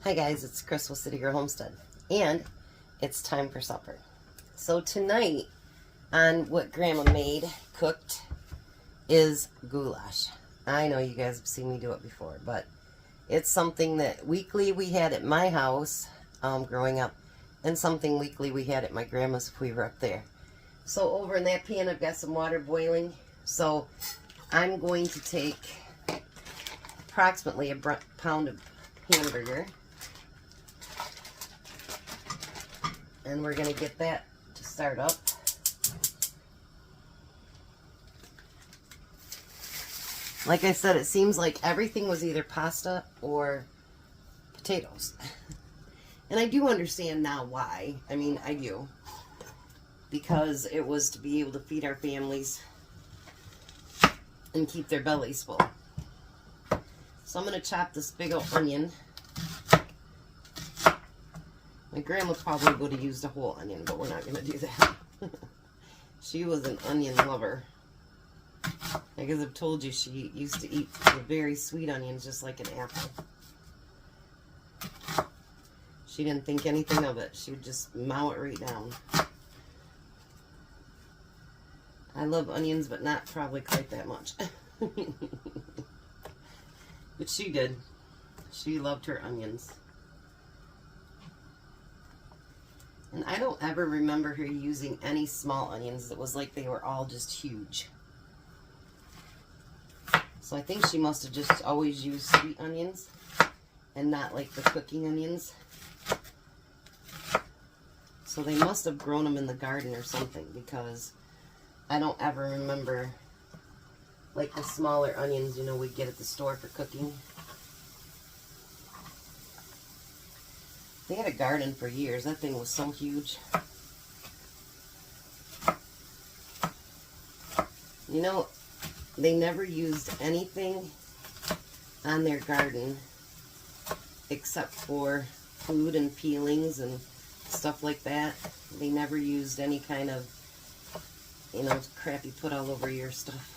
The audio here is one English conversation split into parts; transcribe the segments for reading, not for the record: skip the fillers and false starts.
Hi guys, it's Crystal City Girl Homestead, and it's time for supper. So tonight, on what Grandma cooked, is goulash. I know you guys have seen me do it before, but it's something that weekly we had at my house growing up, and something weekly we had at my grandma's if we were up there. So over in that pan, I've got some water boiling. So I'm going to take approximately a pound of hamburger. And we're going to get that to start up. Like I said, it seems like everything was either pasta or potatoes. And I do understand now why. I mean, I do. Because it was to be able to feed our families and keep their bellies full. So I'm going to chop this big old onion. My grandma probably would have used a whole onion, but we're not going to do that. She was an onion lover. I guess I've told you she used to eat the very sweet onions just like an apple. She didn't think anything of it. She would just mow it right down. I love onions, but not probably quite that much. But she did. She loved her onions. And I don't ever remember her using any small onions. It was like they were all just huge. So I think she must have just always used sweet onions and not like the cooking onions. So they must have grown them in the garden or something, because I don't ever remember like the smaller onions, you know, we get at the store for cooking. They had a garden for years. That thing was so huge. You know, they never used anything on their garden except for food and peelings and stuff like that. They never used any kind of, you know, crap you put all over your stuff.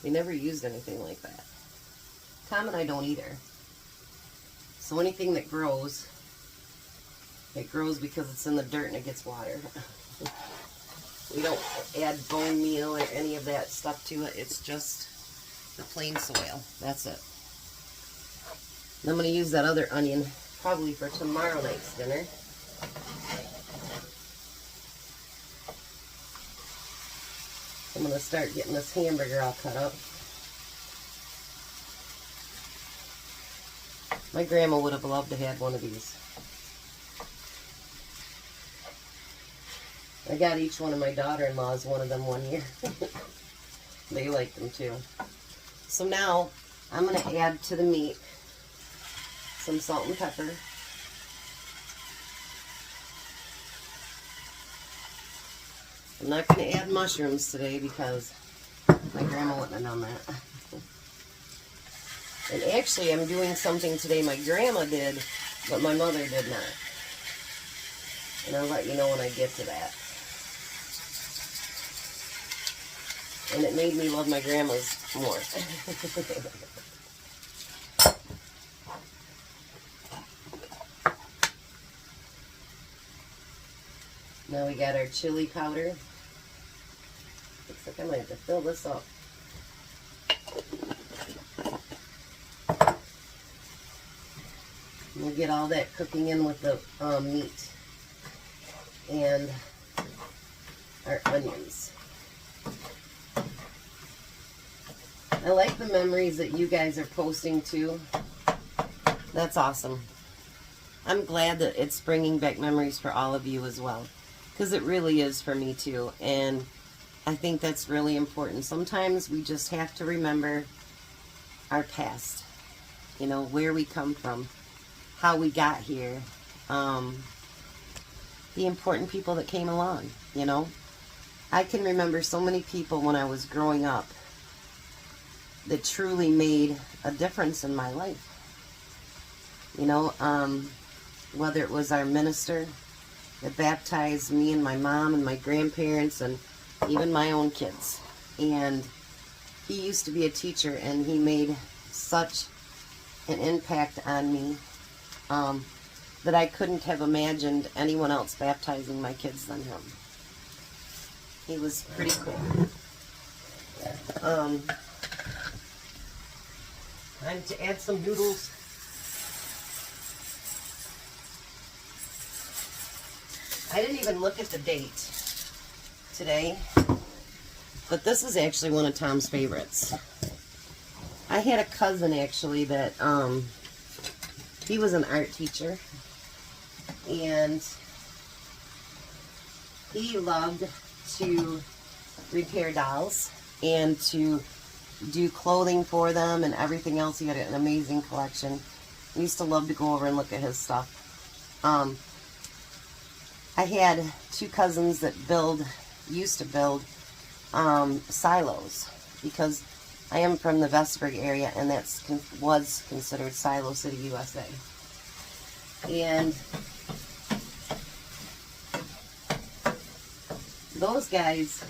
They never used anything like that. Tom and I don't either. So anything that grows, it grows because it's in the dirt and it gets water. We don't add bone meal or any of that stuff to it. It's just the plain soil. That's it. And I'm going to use that other onion probably for tomorrow night's dinner. I'm going to start getting this hamburger all cut up. My grandma would have loved to have one of these. I got each one of my daughter-in-laws one of them one year. They liked them too. So now I'm going to add to the meat some salt and pepper. I'm not going to add mushrooms today because my grandma wouldn't have done that. And actually, I'm doing something today my grandma did, but my mother did not. And I'll let you know when I get to that. And it made me love my grandma's more. Now we got our chili powder. Looks like I might have to fill this up. We'll get all that cooking in with the meat and our onions. I like the memories that you guys are posting too. That's awesome. I'm glad that it's bringing back memories for all of you as well, because it really is for me too. And I think that's really important. Sometimes we just have to remember our past, you know, where we come from, how we got here, the important people that came along, you know. I can remember so many people when I was growing up that truly made a difference in my life. You know, whether it was our minister that baptized me and my mom and my grandparents and even my own kids. And he used to be a teacher, and he made such an impact on me that I couldn't have imagined anyone else baptizing my kids than him. He was pretty cool. Time to add some noodles. I didn't even look at the date today, but this is actually one of Tom's favorites. I had a cousin actually that he was an art teacher, and he loved to repair dolls and to do clothing for them and everything else. He had an amazing collection. I used to love to go over and look at his stuff. I had two cousins that used to build silos, because I am from the Vestburg area, and that was considered Silo City, USA. And those guys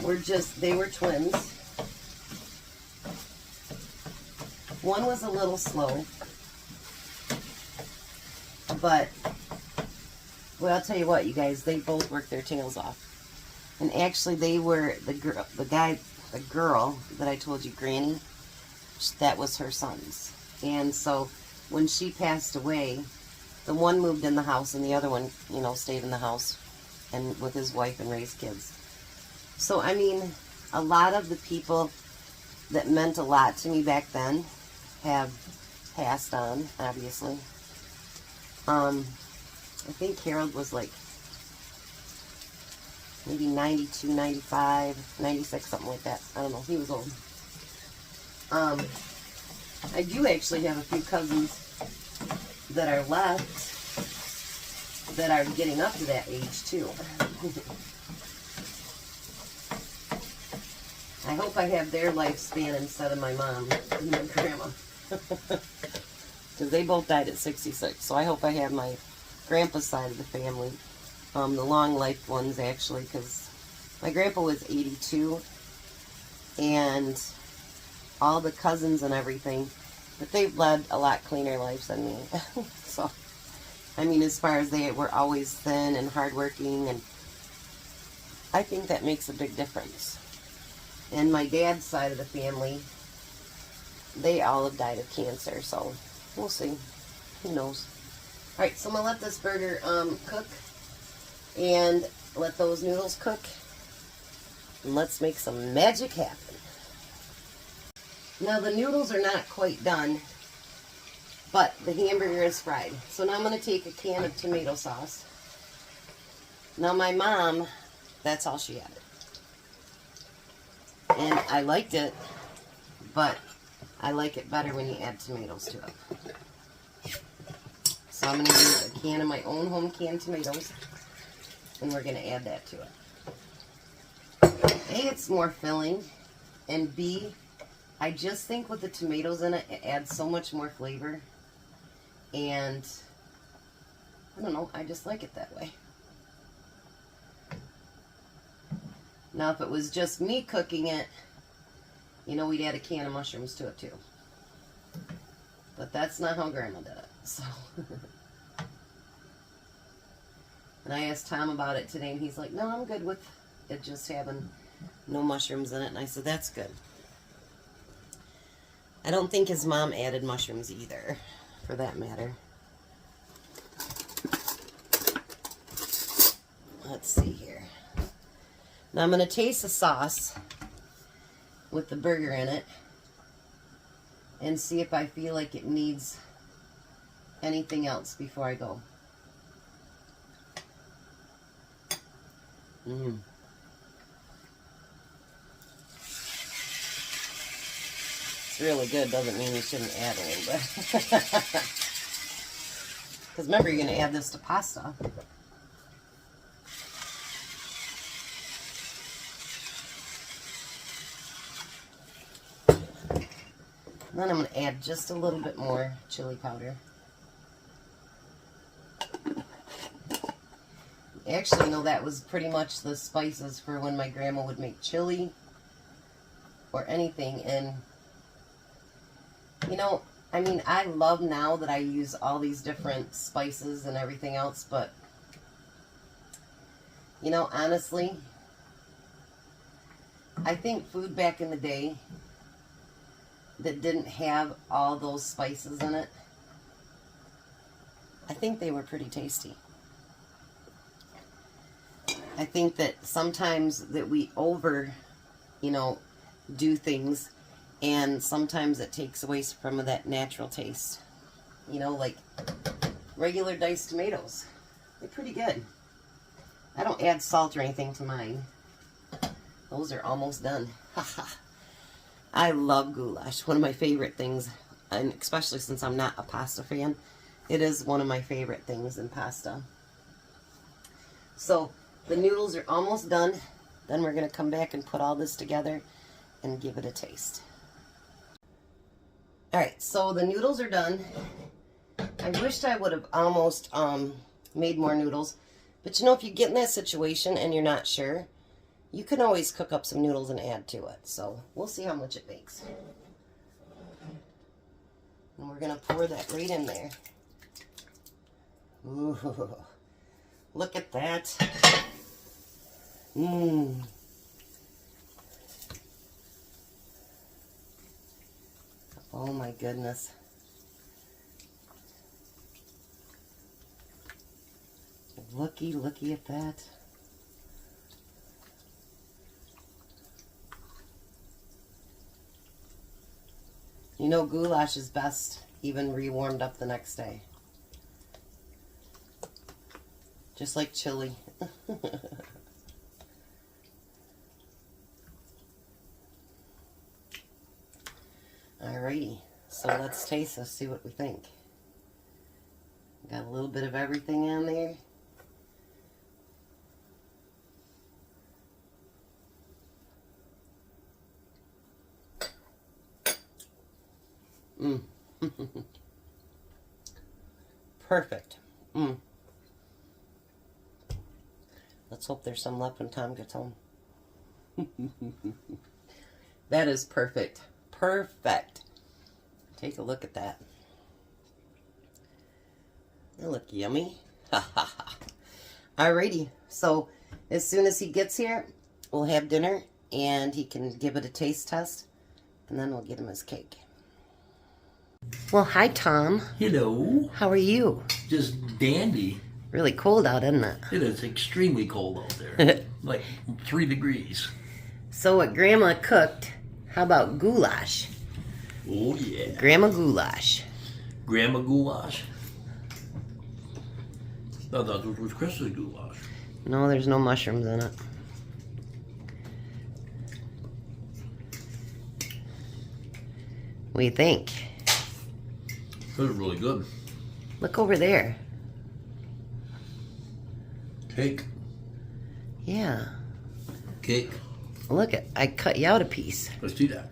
were they were twins. One was a little slow, but, well, I'll tell you what, you guys, they both worked their tails off. And actually, they were, the girl that I told you, Granny, that was her son's. And so, when she passed away, the one moved in the house, and the other one, you know, stayed in the house and with his wife and raised kids. So, I mean, a lot of the people that meant a lot to me back then have passed on, obviously. I think Harold was like maybe 92, 95, 96, something like that. I don't know. He was old. I do actually have a few cousins that are left that are getting up to that age too. I hope I have their lifespan instead of my mom and my grandma. Because they both died at 66. So I hope I have my grandpa's side of the family. The long-lived ones, actually, because my grandpa was 82. And all the cousins and everything, but they've led a lot cleaner lives than me. So, I mean, as far as they were always thin and hardworking, and I think that makes a big difference. And my dad's side of the family, they all have died of cancer, so we'll see. Who knows? Alright, so I'm going to let this burger cook and let those noodles cook. And let's make some magic happen. Now the noodles are not quite done, but the hamburger is fried. So now I'm going to take a can of tomato sauce. Now my mom, that's all she added. And I liked it, but I like it better when you add tomatoes to it. So I'm going to use a can of my own home canned tomatoes, and we're going to add that to it. A, it's more filling, and B, I just think with the tomatoes in it, it adds so much more flavor, and I don't know, I just like it that way. Now, if it was just me cooking it, you know, we'd add a can of mushrooms to it too. But that's not how Grandma did it, so. And I asked Tom about it today, and he's like, no, I'm good with it just having no mushrooms in it. And I said, that's good. I don't think his mom added mushrooms either, for that matter. Let's see here. Now I'm going to taste the sauce with the burger in it and see if I feel like it needs anything else before I go. It's really good. Doesn't mean you shouldn't add a little bit. Because remember, you're going to add this to pasta. Then I'm going to add just a little bit more chili powder. Actually, no, that was pretty much the spices for when my grandma would make chili or anything. And, you know, I mean, I love now that I use all these different spices and everything else, but, you know, honestly, I think food back in the day that didn't have all those spices in it, I think they were pretty tasty. I think that sometimes that we do things, and sometimes it takes away from that natural taste. You know, like regular diced tomatoes. They're pretty good. I don't add salt or anything to mine. Those are almost done. I love goulash. One of my favorite things, and especially since I'm not a pasta fan, it is one of my favorite things in pasta. So the noodles are almost done. Then we're going to come back and put all this together and give it a taste. Alright, so the noodles are done. I wished I would have almost made more noodles. But you know, if you get in that situation and you're not sure, you can always cook up some noodles and add to it. So we'll see how much it makes. And we're going to pour that right in there. Ooh, look at that. Mmm. Oh my goodness. Looky at that. You know, goulash is best even re-warmed up the next day. Just like chili. Alrighty, so let's taste this, see what we think. Got a little bit of everything in there. Mmm. Perfect. Mmm. Let's hope there's some left when Tom gets home. That is perfect. Perfect. Take a look at that. They look yummy. Alrighty. So as soon as he gets here, we'll have dinner and he can give it a taste test, and then we'll get him his cake. Well, hi Tom. Hello. How are you? Just dandy. Really cold out, isn't it? It is extremely cold out there. Like 3 degrees. So what Grandma cooked, how about goulash? Oh yeah. Grandma goulash. Grandma goulash. I thought this was Chris's goulash. No, there's no mushrooms in it. What do you think? This is really good. Look over there. Cake. Yeah. Cake. Look, I cut you out a piece. Let's do that.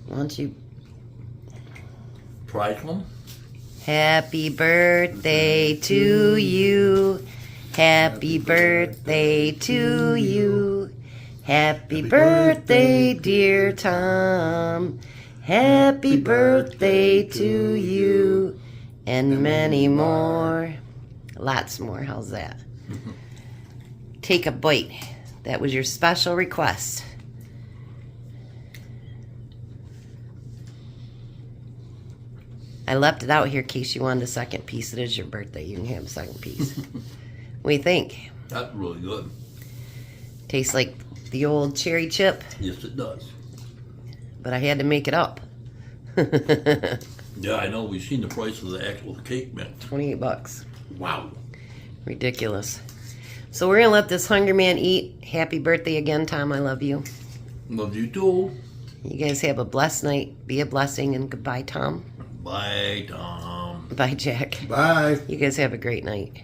Why don't you... Try some. Happy birthday to you. Happy birthday to you. Happy birthday, dear Tom. Happy birthday to you. And many more. Lots more. How's that? Take a bite. That was your special request. I left it out here in case you wanted a second piece. It is your birthday. You can have a second piece. What do you think? That's really good. Tastes like the old cherry chip. Yes, it does. But I had to make it up. Yeah, I know. We've seen the price of the actual cake mix. 28 bucks. Wow. Ridiculous. So we're going to let this hungry man eat. Happy birthday again, Tom. I love you. Love you too. You guys have a blessed night. Be a blessing, and goodbye, Tom. Bye, Tom. Bye, Jack. Bye. You guys have a great night.